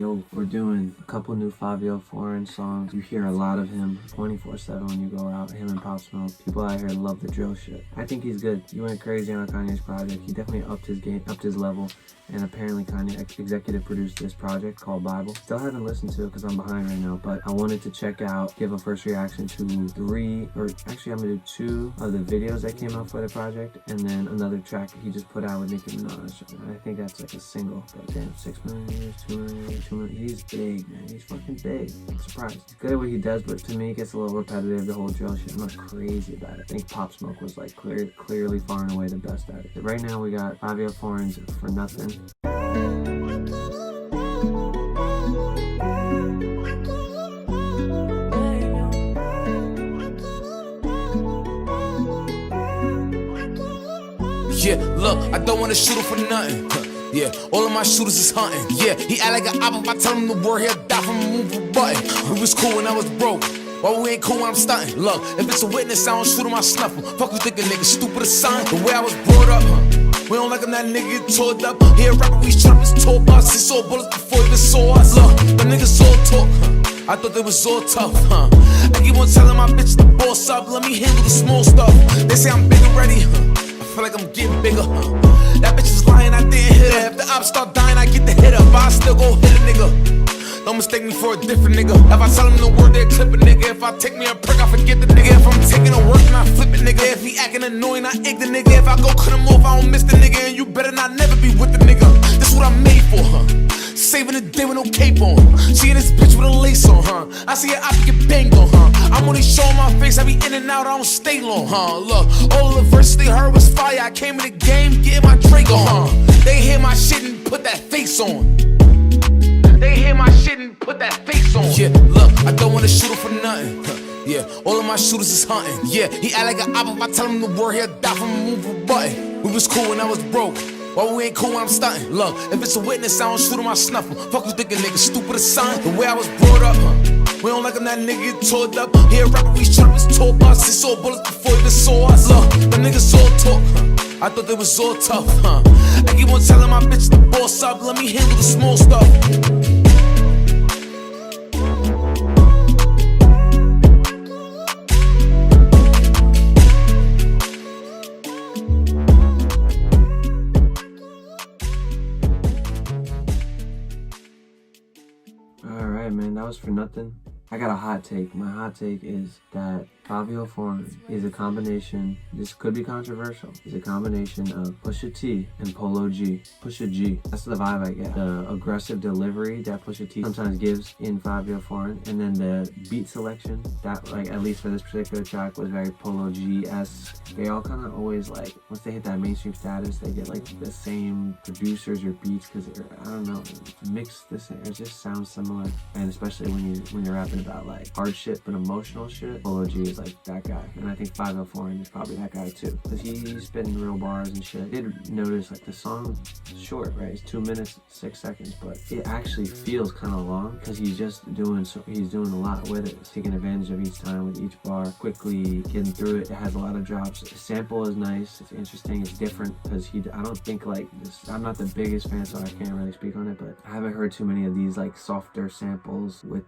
Yo, we're doing a couple new Fivio foreign songs. You hear a lot of him 24/7 when you go out, him and Pop Smoke. People out here love the drill shit. I think he's good. He went crazy on Kanye's project. He definitely upped his game, upped his level, and apparently Kanye executive produced this project called Bible. Still haven't listened to it because I'm behind right now, but I wanted to check out, give a first reaction to I'm gonna do 2 of the videos that came out for the project, and then another track he just put out with Nicki Minaj. I think that's like a single, but damn, 6 million views, 2 million views. He's big, man. He's fucking big. I'm surprised. He's good at what he does, but to me, it gets a little repetitive, the whole drill shit. I'm not crazy about it. I think Pop Smoke was like clearly far and away the best at it. But right now, we got Fivio Foreign's For Nothing. Yeah, look, I don't wanna shoot him for nothing. Yeah, all of my shooters is hunting. Yeah, he act like an op. If I tell him the word, he'll die from a move a button. We was cool when I was broke. Why we ain't cool when I'm stunting? Look, if it's a witness, I don't shoot him, I snuff him. Fuck you thinking, nigga, stupid as son. The way I was brought up, we don't like him, that nigga get tore up. He a rapper, we shot him, his tour bus. He saw bullets before he even saw us. Look, the niggas all talk, I thought they was all tough, I keep on telling my bitch to boss up. Let me handle the small stuff. They say I'm big already, I feel like I'm getting bigger, That bitch is lying, I didn't hit her. If the ops start dying, I get the hit up. I still go hit a nigga. Don't mistake me for a different nigga. If I tell him the word, they'll clip a nigga. If I take me a prick, I forget the nigga. If I'm taking a work, and I flip a nigga. If he acting annoying, I ig the nigga. If I go cut him off, I don't miss the nigga. And you better not never be with the nigga. This what I'm made for, Saving the day with no cape on. Seeing this bitch with a lace on, I see her, I get banged on, I'm only showing my face, I be in and out, I don't stay long, Look, all the verses they heard was fire. I came in the game, getting my drink on, They hear my shit and put that face on. They hear my shit and put that face on. Yeah, look, I don't wanna shoot him for nothing. Yeah, all of my shooters is hunting. Yeah, he act like an op. If I tell him the word, he'll die from a move a button. We was cool when I was broke. Why we ain't cool when I'm stunting? Look, if it's a witness, I don't shoot him, I snuff him. Fuck you thinking, nigga, stupid as son. The way I was brought up, we don't like him, that nigga get tore up. He a rapper, we shot him, his tour bus. He saw bullets before he even saw us. Look, the niggas all talk, I thought they was all tough, I keep on telling my bitch to boss up. Let me handle the small stuff. Alright, man, that was For Nothing. I got a hot take. My hot take is that Fivio Foreign is a combination, this could be controversial, is a combination of Pusha T and Polo G. Pusha G. That's the vibe I get. The aggressive delivery that Pusha T sometimes gives in Fivio Foreign, and then the beat selection that, like, at least for this particular track, was very Polo G-esque. They all kind of always, like, once they hit that mainstream status, they get like the same producers or beats because they're, I don't know, mixed the same. It just sounds similar, and especially when you're rapping about like hard shit but emotional shit, Polo G is like that guy, and I think Fivio Foreign is probably that guy too, because he's spitting real bars and shit. I did notice like the song is short, right? It's 2 minutes 6 seconds, but it actually feels kind of long because he's doing a lot with it. He's taking advantage of each time with each bar, quickly getting through it. It has a lot of drops. The sample is nice. It's interesting. It's different because I don't think like this. I'm not the biggest fan, so I can't really speak on it, but I haven't heard too many of these like softer samples with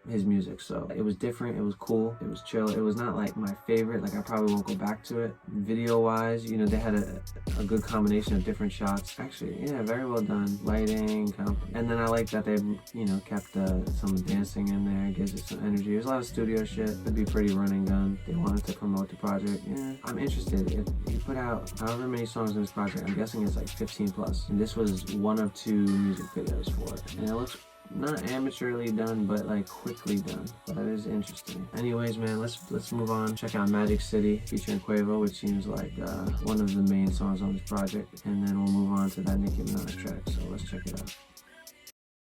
his music. So it was different. It was cool. It was chill. It was not like my favorite. Like I probably won't go back to it. Video wise, you know, they had a good combination of different shots. Actually, yeah, very well done. Lighting, and then I like that they, you know, kept some dancing in there. Gives it some energy. There's a lot of studio shit. It'd be pretty running gun. They wanted to promote the project. Yeah, I'm interested. If he put out however many songs in this project, I'm guessing it's like 15 plus. And this was one of 2 music videos for it. And it looks not amateurly done, but like quickly done. But it is interesting. Anyways, man, let's move on. Check out Magic City featuring Quavo, which seems like one of the main songs on this project. And then we'll move on to that Nicki Minaj track. So let's check it out.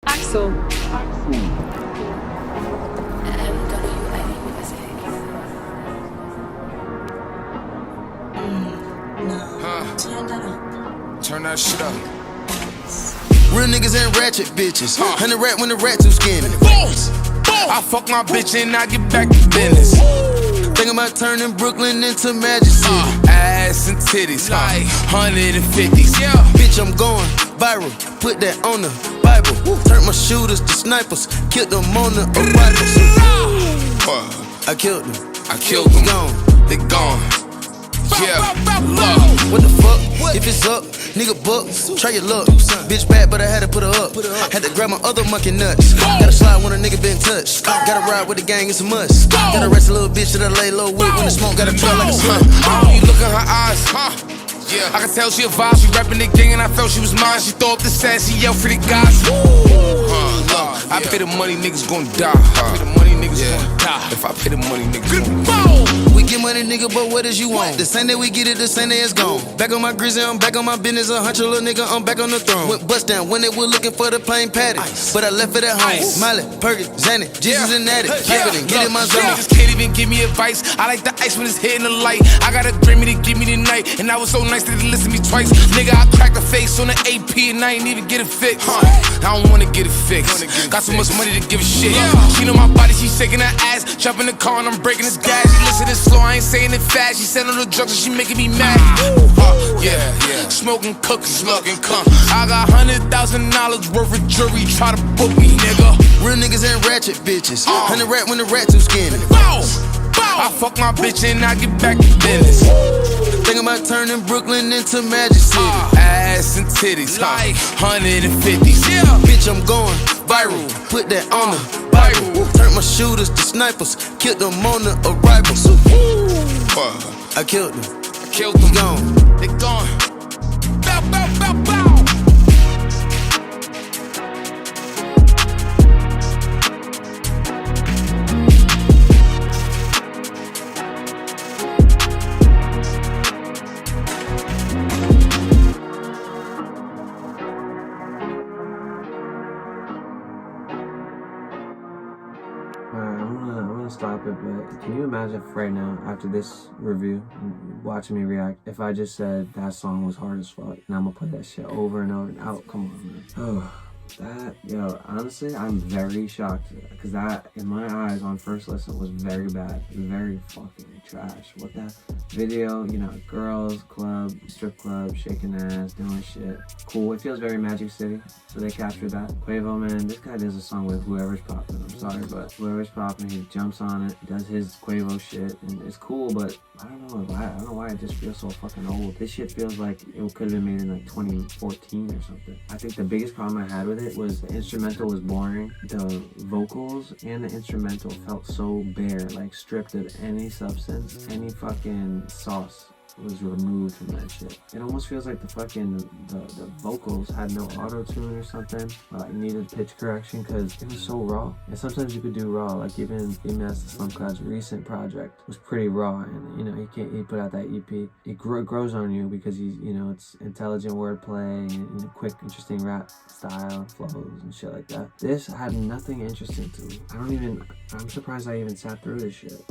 Axel. Turn that shit up. Real niggas ain't ratchet bitches. 100 rat when the rat too skinny. I fuck my bitch and I get back to business. Thinking about turning Brooklyn into Magic City. Ass and titties, like 150s. Yeah, bitch, I'm going viral. Put that on the Bible. Bible. Turned my shooters to snipers, killed them on the arrivals. I killed them. I killed them. Gone. They gone. Yeah, What the fuck? If it's up, nigga buck, try your luck. Bitch bad, but I had to put her up. Had to grab my other monkey nuts. Gotta slide when a nigga been touched. Gotta ride with the gang, it's a must. Gotta rest a little bitch that I lay low with. When the smoke gotta trail like a sun. You look in her eyes, huh? Yeah, I can tell she a vibe. She rapping the gang and I felt she was mine. She throw up the sass, she yelled for the guys. I pay the money, niggas gon' die. I pay the money, niggas gon' die. If I pay the money, niggas gon' die. We get money, nigga, but what is you want? The same day we get it, the same day it's gone. Back on my grizzly, I'm back on my business. A hunch, little nigga, I'm back on the throne. Went bust down when they were looking for the plain patty, but I left it at home. Miley, Perkins, Zanny, Jesus and Natty. Happening, get in my zone. Just can't even give me advice. I like the ice when it's hitting the light. I got a Grammy to give me the night, and I was so nice that they listened to me twice. Nigga, I cracked the face on the AP and I ain't even get it fixed. I don't wanna get it fixed. Got so much money to give a shit. She know my body, she shaking her ass. Jump in the car and I'm breaking this gas. She listening slow, I ain't saying it fast. She said on the drugs and she making me mad. Yeah. Smoking cookies, smoking cum. I got $100,000 worth of jewelry. Try to book me, nigga. Real niggas ain't ratchet bitches. 100 rat when the rat too skinny. I fuck my bitch and I get back to business. Think about turning Brooklyn into Magic City. Ass and titties, like 150s. Yeah. Bitch, I'm going viral. Put that on the Bible. Turned my shooters to snipers, killed them on the arrivals. I killed them. I killed them. Gone. They gone. Bow, bow, bow, bow. Stop it, but can you imagine if right now, after this review, watching me react, if I just said that song was hard as fuck, and I'm gonna play that shit over and over and out? Come on, man. Oh, that, yo, honestly, I'm very shocked, because that, in my eyes, on first listen, was very bad, very fucking trash. What that video, you know, girls, club, strip club, shaking ass, doing shit. Cool, it feels very Magic City, so they captured that. Quavo, man, this guy does a song with whoever's popping, I'm sorry, but whoever's popping, he jumps on it, does his Quavo shit, and it's cool, but I don't know why it just feels so fucking old. This shit feels like it could have been made in like 2014 or something. I think the biggest problem I had with it was the instrumental was boring. The vocals and the instrumental felt so bare, like stripped of any substance, any fucking sauce was removed from that shit. It almost feels like the fucking the vocals had no auto-tune or something, or like needed pitch correction, because it was so raw. And sometimes you could do raw, like even Master SoundCloud's recent project was pretty raw, and you know he put out that EP. It grows on you because it's intelligent wordplay and quick, interesting rap style, flows and shit like that. This had nothing interesting to me. I'm surprised I even sat through this shit.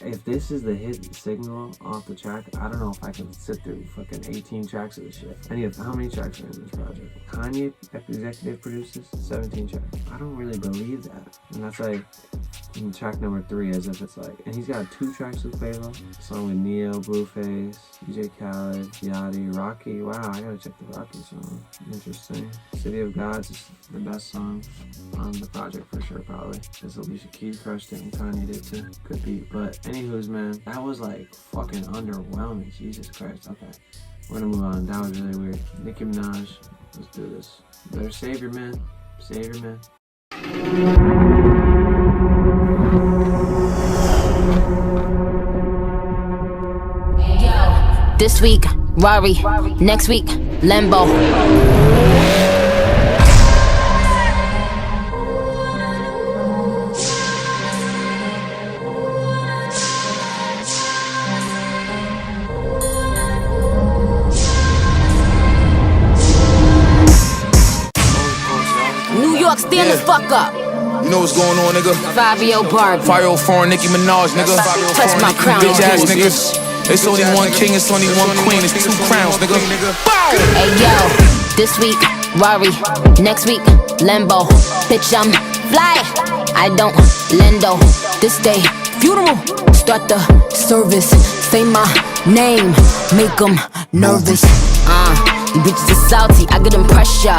If this is the hit signal off the track, I don't know if I can sit through fucking 18 tracks of this shit. How many tracks are in this project? Kanye executive produces 17 tracks. I don't really believe that. And that's like in track number 3, as if it's like, and he's got 2 tracks with Fivio, a song with Neo, Blueface, DJ Khaled, Yachty, Rocky. Wow, I gotta check the Rocky song. Interesting. City of Gods is the best song on the project for sure, probably. Because Alicia Keys crushed it and Kanye did too. Good beat. But anywho's, man, that was like fucking underwhelming. Jesus Christ. Okay, we're gonna move on. That was really weird. Nicki Minaj, let's do this. Better save your man. Save your man. This week, Rari. Next week, Lambo. New York, stand the fuck up. You know what's going on, nigga? Fivio Barbie. 504 Nicki Minaj, nigga. Touch my crown, Bitch ass nigga. niggas. It's only one king, it's only one queen, it's 2 crowns, nigga. Hey yo, this week, Rari. Next week, Lambo. Bitch, I'm fly. I don't lendo. This day, funeral. Start the service. Say my name. Make them nervous. Bitches are salty. I get them pressure.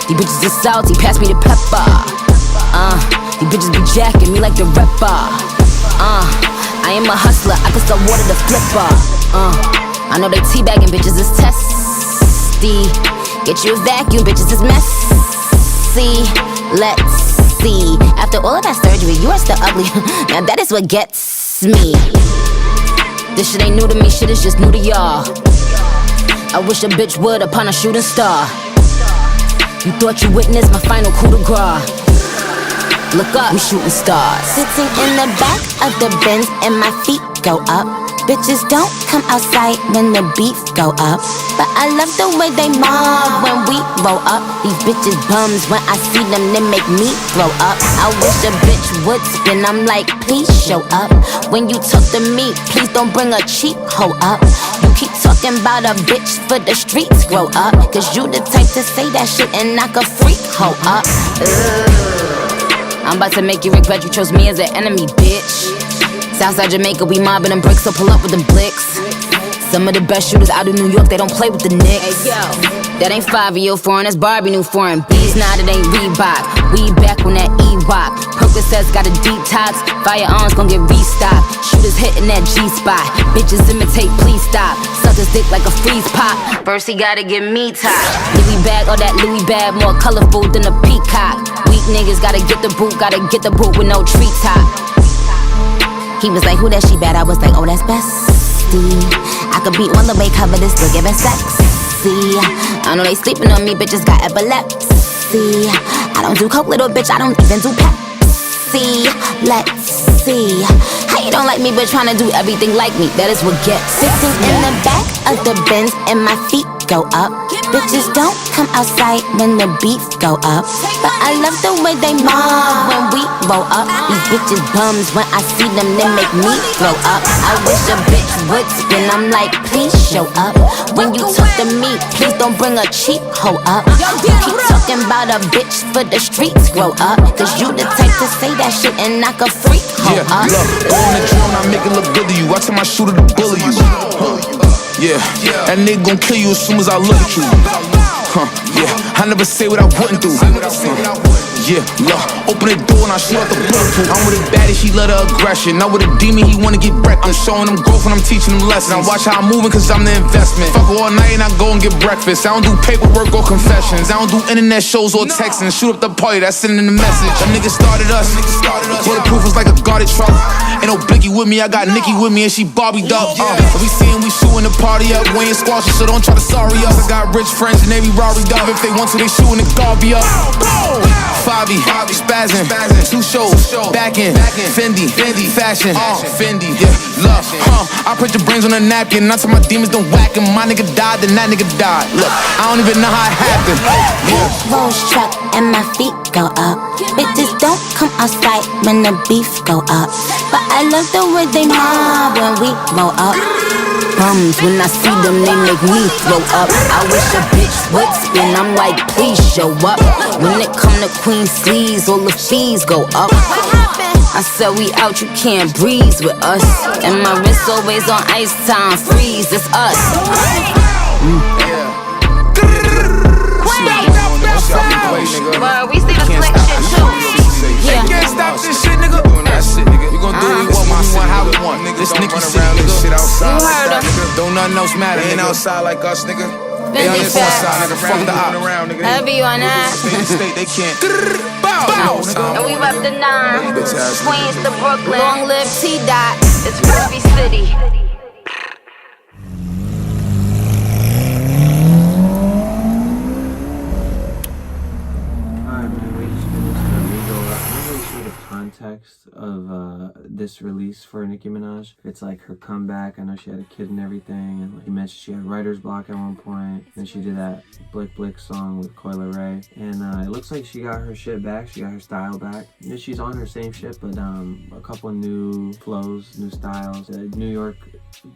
These bitches is salty, pass me the pepper. These bitches be jacking me like the rapper. I am a hustler, I can sell water to flipper. I know they teabagging, bitches is testy. Get you a vacuum, bitches is messy. Let's see. After all of that surgery, you are still ugly. Now that is what gets me. This shit ain't new to me, shit is just new to y'all. I wish a bitch would upon a shooting star. You thought you witnessed my final coup de grace. Look up, we shooting stars. Sitting in the back of the Benz and my feet go up. Bitches don't come outside when the beef go up. But I love the way they mob when we roll up. These bitches bums, when I see them, they make me throw up. I wish a bitch would spin, I'm like, please show up. When you talk to me, please don't bring a cheap hoe up. You keep talking about a bitch for the streets, grow up. Cause you the type to say that shit and knock a freak hoe up. I'm about to make you regret you chose me as an enemy, bitch. Southside Jamaica, we mobbing them bricks, so pull up with them blicks. Some of the best shooters out of New York, they don't play with the Knicks. That ain't Fivio foreign, that's Barbie new foreign. Bees, nah, that ain't Reebok. We back on that E-Walk. Percocets got a detox. Firearms gon' get restocked. Shooters hitting that G-spot. Bitches imitate, please stop. Suckers dick like a freeze pop. First he gotta get me top. Louis bag, all that Louis bag, more colorful than a peacock. Weak niggas gotta get the boot with no treetop. He was like, who that she bad? I was like, oh, that's bestie. I could be on the way cover this, still giving sexy. I know they sleeping on me, bitches got epilepsy. I don't do coke, little bitch, I don't even do Pepsi. Let's see. How you don't like me, but tryna do everything like me? That is what gets. Sitting in the back of the Benz and my feet go up. Bitches don't come outside when the beef go up. But I love the way they mob when we roll up. These bitches bums, when I see them, they make me throw up. I wish a bitch would spin, I'm like, please show up. When you talk to me, please don't bring a cheap hoe up. You keep talking about a bitch for the streets, grow up. Cause you the type to say that shit and knock a freak hoe up. Look, on the drone, I make it look good to you. I tell my shooter to bully you. Yeah, that nigga gon' kill you as soon as I look at you. Yeah, I never say what I wouldn't do. Yeah, look, open the door and I shoot out the bulletproof. I'm with a baddie, she love the aggression. Not with a demon, he wanna get wrecked. I'm showing him growth and I'm teaching him lessons. I watch how I'm moving cause I'm the investment. Fuck all night and I go and get breakfast. I don't do paperwork or confessions. I don't do internet shows or texting. Shoot up the party, that's sending the message. That nigga started us. Bulletproof was like a guarded truck. Ain't no Biggie with me, I got Nicki with me and she Barbied up. We seeing we shooting the party up. We ain't squashing, so don't try to sorry us. I got rich friends and they be Raried up. If they want to, they shooting the Garby up. Fivio, spazzing, 2 shows, back in, Fendi, fashion, Fendi, yeah, love, I put your brains on a napkin, not till my demons don't whack him. My nigga died, then that nigga died. Look, I don't even know how it happened. Yeah. Rolls truck and my feet go up. Bitches don't come outside when the beef go up. But I love the way they mob when we roll up. Bums, when I see them, they make me throw up. I wish a bitch would spin, I'm like, please show up. When it come to Queen sleeves, all the fees go up. I said we out, you can't breeze with us. And my wrist always on ice time, freeze, it's us. Well, we see the slick shit too. Yeah. Can't stop this shit, nigga. Doing that shit, nigga. We gon' do what we want, how we want, nigga. This Nicky shit, nigga. You heard him. Don't nothing else matter. They ain't outside like us, nigga. They on this one side, nigga. Fuck the op. Heavy on that. State, they can't. Bow, And we rep the 9. Queens to Brooklyn. Long live T-Dot. It's Ruby City. Context of this release for Nicki Minaj. It's like her comeback. I know she had a kid and everything, and like you mentioned she had writer's block at one point. Then she did that Blick Blick song with Coyle Ray, and it looks like she got her shit back. She got her style back. She's on her same shit, but a couple new flows, new styles. New York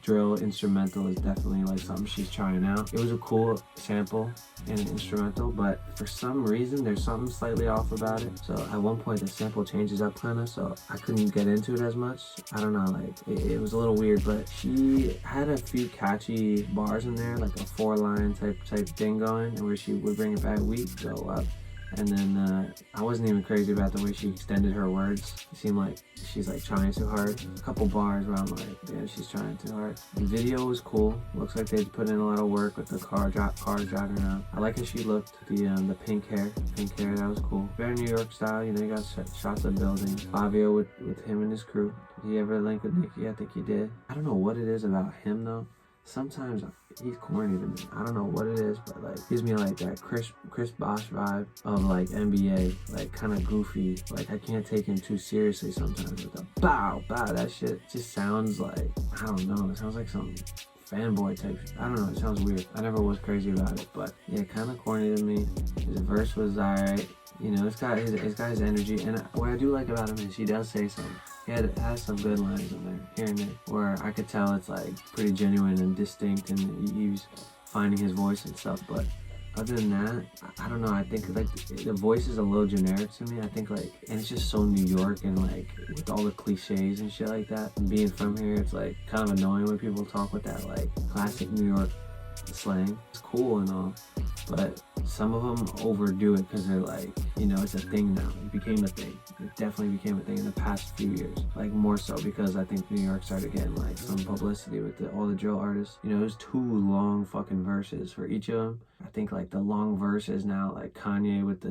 drill instrumental is definitely like something she's trying out. It was a cool sample and an instrumental, but for some reason there's something slightly off about it. So at one point the sample changes up kind of, so I couldn't get into it as much. I don't know, like it was a little weird, but she had a few catchy bars in there, like a 4-line type thing going, where she would bring it back, we go up. And then I wasn't even crazy about the way she extended her words. It seemed like she's like trying too hard. A couple bars where I'm like, yeah, she's trying too hard. The video was cool. Looks like they put in a lot of work with the cars driving around. I like how she looked. The pink hair, that was cool. Very New York style, you know, you got shots of buildings. Fivio with him and his crew. Did he ever link with Nicki? I think he did. I don't know what it is about him though. Sometimes he's corny to me. I don't know what it is, but like gives me like that Chris Bosh vibe of like NBA, like kind of goofy. Like I can't take him too seriously sometimes with the bow. That shit just sounds like, I don't know. It sounds like some fanboy type shit. I don't know. It sounds weird. I never was crazy about it, but yeah, kind of corny to me. His verse was alright. You know, it's got his energy, and what I do like about him is he does say something. It has some good lines in there, here and there, where I could tell it's like pretty genuine and distinct, and he's finding his voice and stuff. But other than that, I don't know. I think like the voice is a little generic to me. I think like, and it's just so New York, and like with all the cliches and shit like that. And being from here, it's like kind of annoying when people talk with that like classic New York slang. It's cool and all, but some of them overdo it because they're like, you know, it's a thing now. It became a thing. It definitely became a thing in the past few years. Like more so because I think New York started getting like some publicity with all the drill artists. You know, there's 2 long fucking verses for each of them. I think like the long verse is now like Kanye with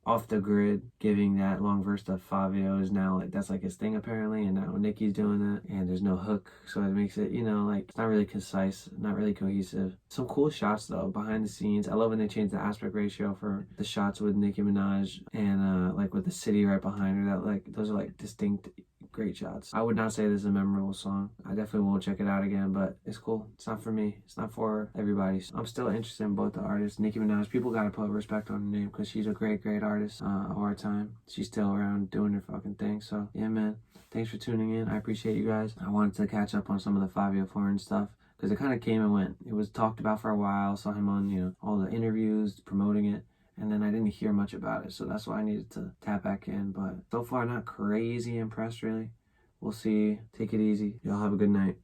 Off the Grid giving that long verse to Fivio is now like, that's like his thing apparently, and now Nicki's doing that, and there's no hook, so it makes it, you know, like it's not really concise, not really cohesive. Some cool shots though behind the scenes. I love when they changed the aspect ratio for the shots with Nicki Minaj and like with the city right behind her. That like those are like distinct, great shots. I would not say this is a memorable song. I definitely will check it out again, but it's cool. It's not for me. It's not for everybody. I'm still interested in both the artists. Nicki Minaj, people gotta put respect on her name because she's a great artist of our time. She's still around doing her fucking thing. So yeah, man. Thanks for tuning in. I appreciate you guys. I wanted to catch up on some of the Fivio foreign stuff, because it kind of came and went. It was talked about for a while. Saw him on, you know, all the interviews promoting it, and then I didn't hear much about it, so that's why I needed to tap back in. But so far, not crazy impressed, really. We'll see. Take it easy. Y'all have a good night.